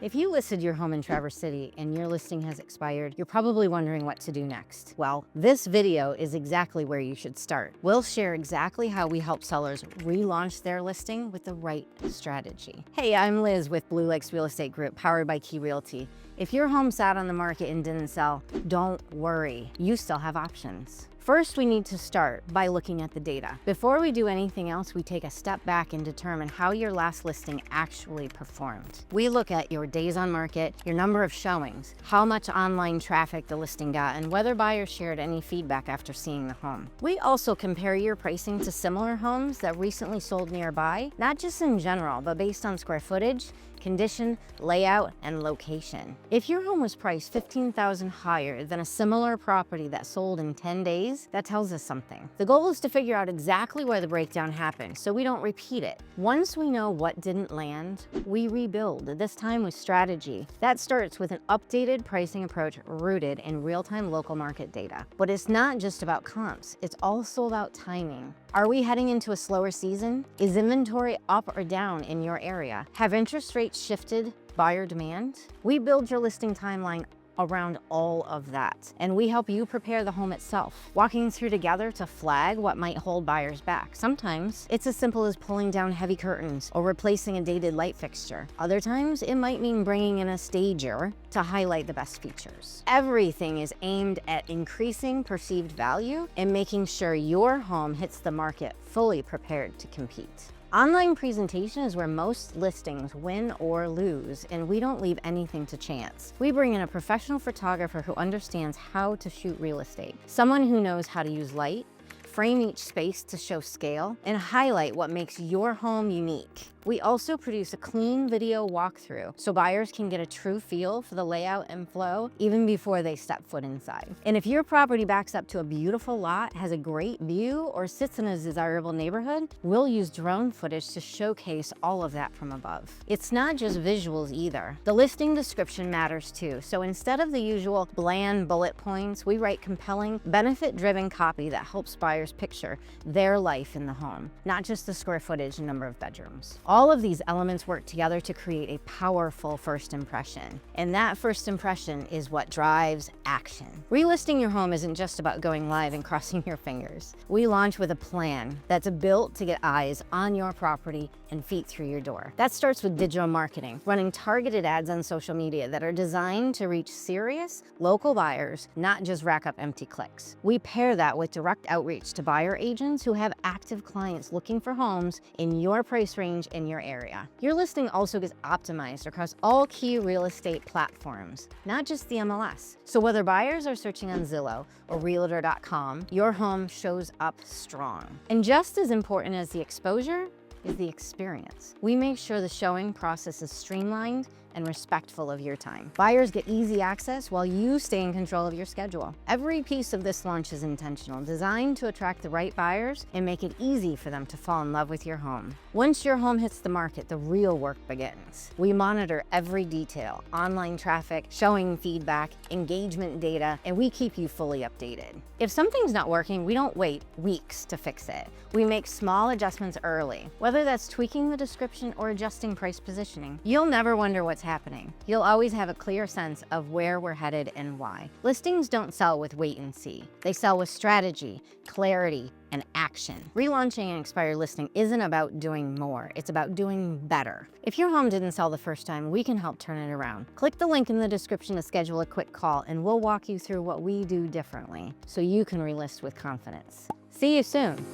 If you listed your home in Traverse City and your listing has expired, you're probably wondering what to do next. Well, this video is exactly where you should start. We'll share exactly how we help sellers relaunch their listing with the right strategy. Hey, I'm Liz with Blue Lakes Real Estate Group, powered by Key Realty. If your home sat on the market and didn't sell, don't worry, you still have options. First, we need to start by looking at the data. Before we do anything else, we take a step back and determine how your last listing actually performed. We look at your days on market, your number of showings, how much online traffic the listing got, and whether buyers shared any feedback after seeing the home. We also compare your pricing to similar homes that recently sold nearby, not just in general, but based on square footage, condition, layout, and location. If your home was priced $15,000 higher than a similar property that sold in 10 days, that tells us something. The goal is to figure out exactly where the breakdown happened so we don't repeat it. Once we know what didn't land, we rebuild, this time with strategy. That starts with an updated pricing approach rooted in real-time local market data. But it's not just about comps, it's also about timing. Are we heading into a slower season? Is inventory up or down in your area? Have interest rates shifted buyer demand? We build your listing timeline around all of that, and we help you prepare the home itself, walking through together to flag what might hold buyers back. Sometimes it's as simple as pulling down heavy curtains or replacing a dated light fixture. Other times it might mean bringing in a stager to highlight the best features. Everything is aimed at increasing perceived value and making sure your home hits the market fully prepared to compete. Online presentation is where most listings win or lose, and we don't leave anything to chance. We bring in a professional photographer who understands how to shoot real estate, someone who knows how to use light, frame each space to show scale, and highlight what makes your home unique. We also produce a clean video walkthrough so buyers can get a true feel for the layout and flow even before they step foot inside. And if your property backs up to a beautiful lot, has a great view, or sits in a desirable neighborhood, we'll use drone footage to showcase all of that from above. It's not just visuals either. The listing description matters too. So instead of the usual bland bullet points, we write compelling, benefit-driven copy that helps buyers picture their life in the home, not just the square footage and number of bedrooms. All of these elements work together to create a powerful first impression. And that first impression is what drives action. Relisting your home isn't just about going live and crossing your fingers. We launch with a plan that's built to get eyes on your property and feet through your door. That starts with digital marketing, running targeted ads on social media that are designed to reach serious local buyers, not just rack up empty clicks. We pair that with direct outreach to buyer agents who have active clients looking for homes in your price range in your area. Your listing also gets optimized across all key real estate platforms, not just the MLS. So whether buyers are searching on Zillow or Realtor.com, your home shows up strong. And just as important as the exposure is the experience. We make sure the showing process is streamlined and respectful of your time. Buyers get easy access while you stay in control of your schedule. Every piece of this launch is intentional, designed to attract the right buyers and make it easy for them to fall in love with your home. Once your home hits the market, the real work begins. We monitor every detail: online traffic, showing feedback, engagement data, and we keep you fully updated. If something's not working, we don't wait weeks to fix it. We make small adjustments early, whether that's tweaking the description or adjusting price positioning. You'll never wonder what's happening. You'll always have a clear sense of where we're headed and why. Listings don't sell with wait and see. They sell with strategy, clarity, and action. Relaunching an expired listing isn't about doing more, it's about doing better. If your home didn't sell the first time, we can help turn it around. Click the link in the description to schedule a quick call, and we'll walk you through what we do differently so you can relist with confidence. See you soon.